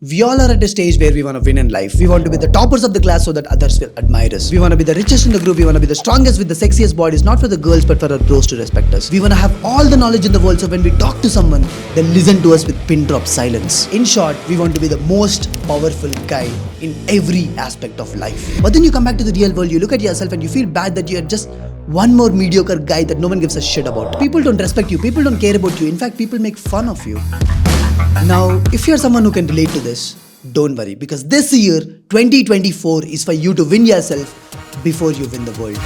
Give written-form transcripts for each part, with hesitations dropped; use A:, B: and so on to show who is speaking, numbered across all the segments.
A: We all are at a stage where we want to win in life. We want to be the toppers of the class so that others will admire us. We want to be the richest in the group. We want to be the strongest with the sexiest bodies, not for the girls but for our bros to respect us. We want to have all the knowledge in the world so when we talk to someone, they listen to us with pin drop silence. In short, we want to be the most powerful guy in every aspect of life. But then you come back to the real world, you look at yourself and you feel bad that you're just one more mediocre guy that no one gives a shit about. People don't respect you. People don't care about you. In fact, people make fun of you. Now, if you're someone who can relate to this, don't worry, because this year, 2024, is for you to win yourself before you win the world.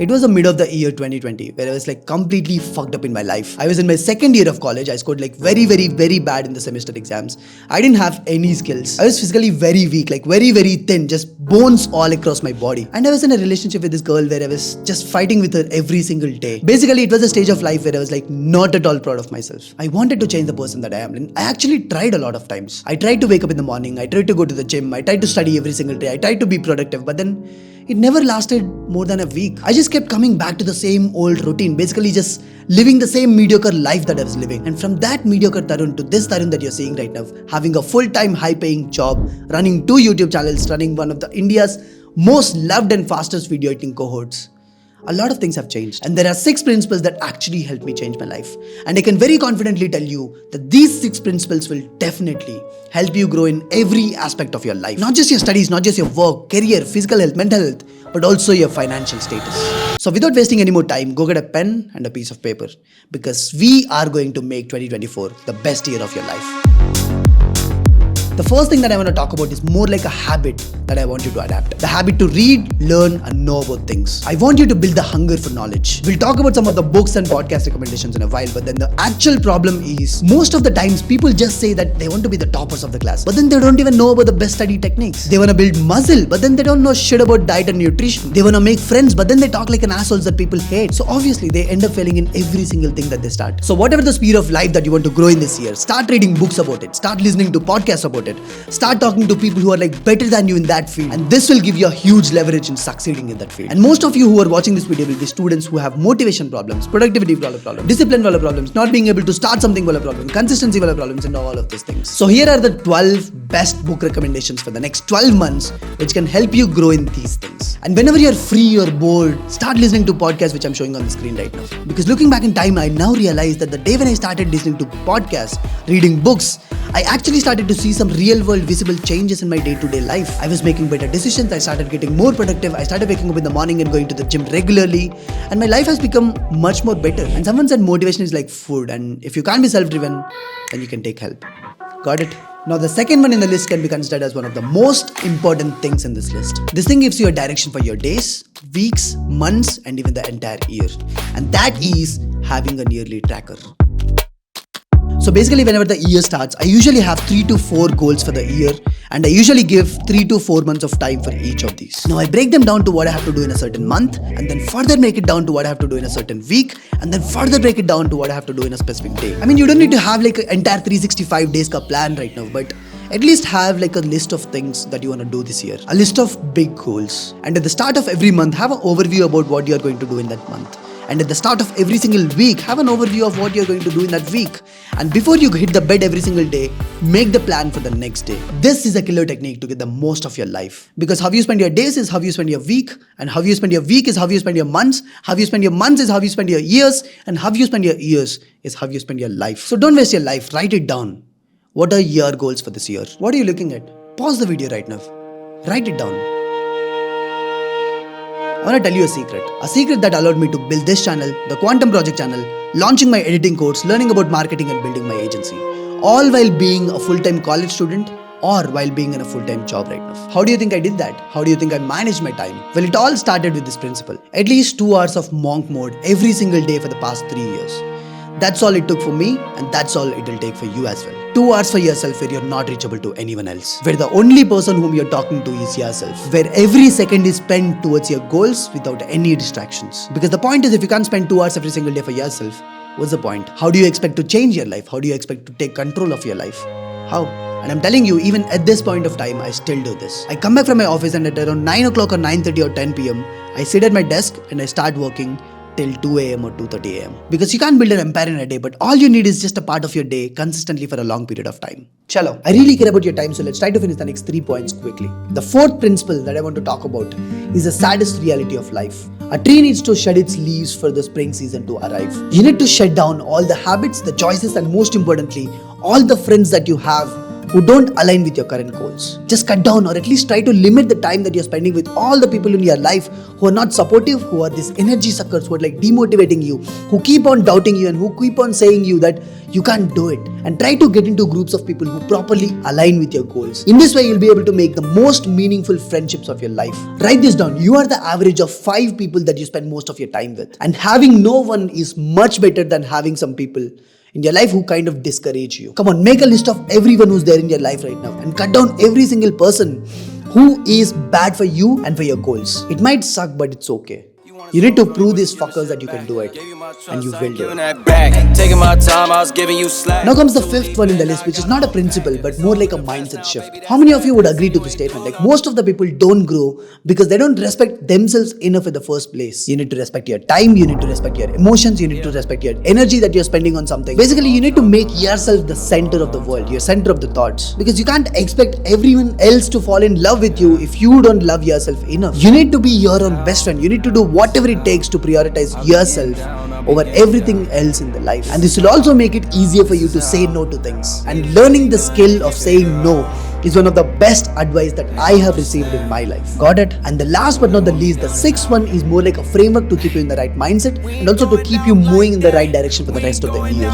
A: It was the mid of the year 2020 where I was completely fucked up in my life. I was in my second year of college. I scored very bad in the semester exams. I didn't have any skills. I was physically very weak, very thin, just bones all across my body. And I was in a relationship with this girl where I was just fighting with her every single day. Basically, it was a stage of life where I was not at all proud of myself. I wanted to change the person that I am. And I actually tried a lot of times. I tried to wake up in the morning. I tried to go to the gym. I tried to study every single day. I tried to be productive. But then it never lasted more than a week. I just kept coming back to the same old routine, basically just living the same mediocre life that I was living. And from that mediocre Tharun to this Tharun that you're seeing right now, having a full-time high-paying job, running 2 YouTube channels, running one of the India's most loved and fastest video editing cohorts, a lot of things have changed. And there are 6 principles that actually helped me change my life. And I can very confidently tell you that these 6 principles will definitely help you grow in every aspect of your life. Not just your studies, not just your work, career, physical health, mental health, but also your financial status. So without wasting any more time, go get a pen and a piece of paper, because we are going to make 2024 the best year of your life. The first thing that I want to talk about is more like a habit that I want you to adapt. The habit to read, learn and know about things. I want you to build the hunger for knowledge. We'll talk about some of the books and podcast recommendations in a while, but then the actual problem is most of the times people just say that they want to be the toppers of the class, but then they don't even know about the best study techniques. They want to build muscle, but then they don't know shit about diet and nutrition. They want to make friends, but then they talk like an assholes that people hate. So obviously they end up failing in every single thing that they start. So whatever the sphere of life that you want to grow in this year, start reading books about it, start listening to podcasts about it, start talking to people who are better than you in that field, and this will give you a huge leverage in succeeding in that field. And most of you who are watching this video will be students who have motivation problems, productivity problems, discipline problems, not being able to start something problems, consistency problems, and all of these things. So here are the 12 best book recommendations for the next 12 months which can help you grow in these things. And whenever you're free or bored, start listening to podcasts which I'm showing on the screen right now. Because looking back in time, I now realize that the day when I started listening to podcasts, reading books, I actually started to see some real world visible changes in my day-to-day life. I was making better decisions, I started getting more productive, I started waking up in the morning and going to the gym regularly, and my life has become much more better. And someone said motivation is like food, and if you can't be self-driven, then you can take help. Got it? Now the second one in the list can be considered as one of the most important things in this list. This thing gives you a direction for your days, weeks, months, and even the entire year. And that is having a yearly tracker. So basically whenever the year starts, I usually have 3 to 4 goals for the year, and I usually give 3 to 4 months of time for each of these. Now I break them down to what I have to do in a certain month, and then further make it down to what I have to do in a certain week, and then further break it down to what I have to do in a specific day. I mean, you don't need to have an entire 365 days ka plan right now, but at least have a list of things that you want to do this year. A list of big goals. And at the start of every month, have an overview about what you are going to do in that month. And at the start of every single week, have an overview of what you're going to do in that week. And before you hit the bed every single day, make the plan for the next day. This is a killer technique to get the most of your life. Because how you spend your days is how you spend your week. And how you spend your week is how you spend your months. How you spend your months is how you spend your years. And how you spend your years is how you spend your life. So don't waste your life. Write it down. What are your goals for this year? What are you looking at? Pause the video right now. Write it down. I want to tell you a secret that allowed me to build this channel, the Quantum Project channel, launching my editing course, learning about marketing and building my agency, all while being a full-time college student or while being in a full-time job right now. How do you think I did that? How do you think I managed my time? Well, it all started with this principle. At least 2 hours of monk mode every single day for the past 3 years. That's all it took for me, and that's all it will take for you as well. 2 hours for yourself where you're not reachable to anyone else. Where the only person whom you're talking to is yourself. Where every second is spent towards your goals without any distractions. Because the point is, if you can't spend 2 hours every single day for yourself, what's the point? How do you expect to change your life? How do you expect to take control of your life? How? And I'm telling you, even at this point of time, I still do this. I come back from my office and at around 9 o'clock or 9:30 or 10 p.m., I sit at my desk and I start working till 2 a.m. or 2:30 a.m. Because you can't build an empire in a day, but all you need is just a part of your day consistently for a long period of time. Chalo, I really care about your time, so let's try to finish the next 3 points quickly. The fourth principle that I want to talk about is the saddest reality of life. A tree needs to shed its leaves for the spring season to arrive. You need to shut down all the habits, the choices, and most importantly, all the friends that you have who don't align with your current goals. Just cut down, or at least try to limit the time that you're spending with all the people in your life who are not supportive, who are these energy suckers, who are like demotivating you, who keep on doubting you and who keep on saying you that you can't do it. And try to get into groups of people who properly align with your goals. In this way, you'll be able to make the most meaningful friendships of your life. Write this down. You are the average of 5 people that you spend most of your time with. And having no one is much better than having some people in your life who kind of discourage you. Come on, make a list of everyone who's there in your life right now and cut down every single person who is bad for you and for your goals. It might suck, but it's okay. You need to prove these fuckers that you can do it, and you will do it. Now comes the fifth one in the list, which is not a principle but more like a mindset shift. How many of you would agree to this statement? Like, most of the people don't grow because they don't respect themselves enough in the first place. You need to respect your time, you need to respect your emotions, you need to respect your energy that you're spending on something. Basically, you need to make yourself the center of the world, your center of the thoughts, because you can't expect everyone else to fall in love with you if you don't love yourself enough. You need to be your own best friend. You need to do whatever it takes to prioritize yourself over everything else in the life. And this will also make it easier for you to say no to things. And learning the skill of saying no is one of the best advice that I have received in my life. Got it? And the last but not the least, the sixth one is more like a framework to keep you in the right mindset and also to keep you moving in the right direction for the rest of the year.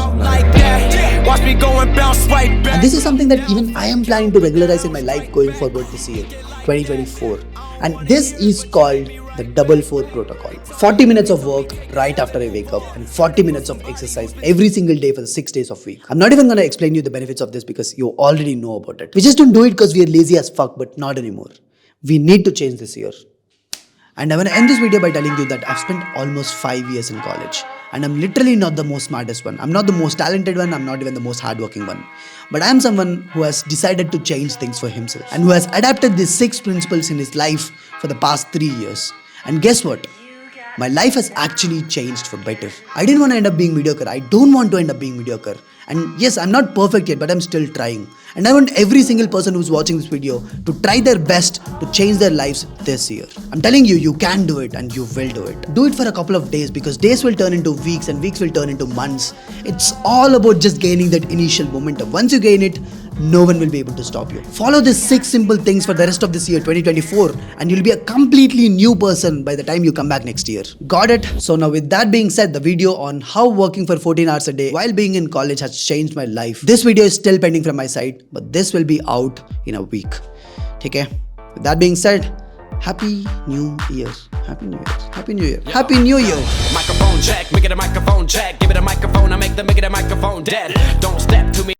A: And this is something that even I am planning to regularize in my life going forward this year, 2024. And this is called the 4-4 protocol. 40 minutes of work right after I wake up and 40 minutes of exercise every single day for the 6 days of week. I'm not even going to explain you the benefits of this because you already know about it. We just don't do it because we are lazy as fuck, but not anymore. We need to change this year. And I'm going to end this video by telling you that I've spent almost 5 years in college. And I'm literally not the most smartest one. I'm not the most talented one. I'm not even the most hardworking one. But I am someone who has decided to change things for himself and who has adapted these 6 principles in his life for the past 3 years. And guess what? My life has actually changed for better. I didn't want to end up being mediocre. I don't want to end up being mediocre. And yes, I'm not perfect yet, but I'm still trying. And I want every single person who's watching this video to try their best to change their lives this year. I'm telling you, you can do it and you will do it. Do it for a couple of days because days will turn into weeks and weeks will turn into months. It's all about just gaining that initial momentum. Once you gain it, no one will be able to stop you. Follow these 6 simple things for the rest of this year, 2024, and you'll be a completely new person by the time you come back next year. Got it? So now with that being said, the video on how working for 14 hours a day while being in college has changed my life. This video is still pending from my side, but this will be out in a week. Okay? With that being said, Happy New Year. Happy New Year. Happy New Year. Happy New Year. Microphone check, make it a microphone check. Give it a microphone, I make it a microphone dead. Don't step to me.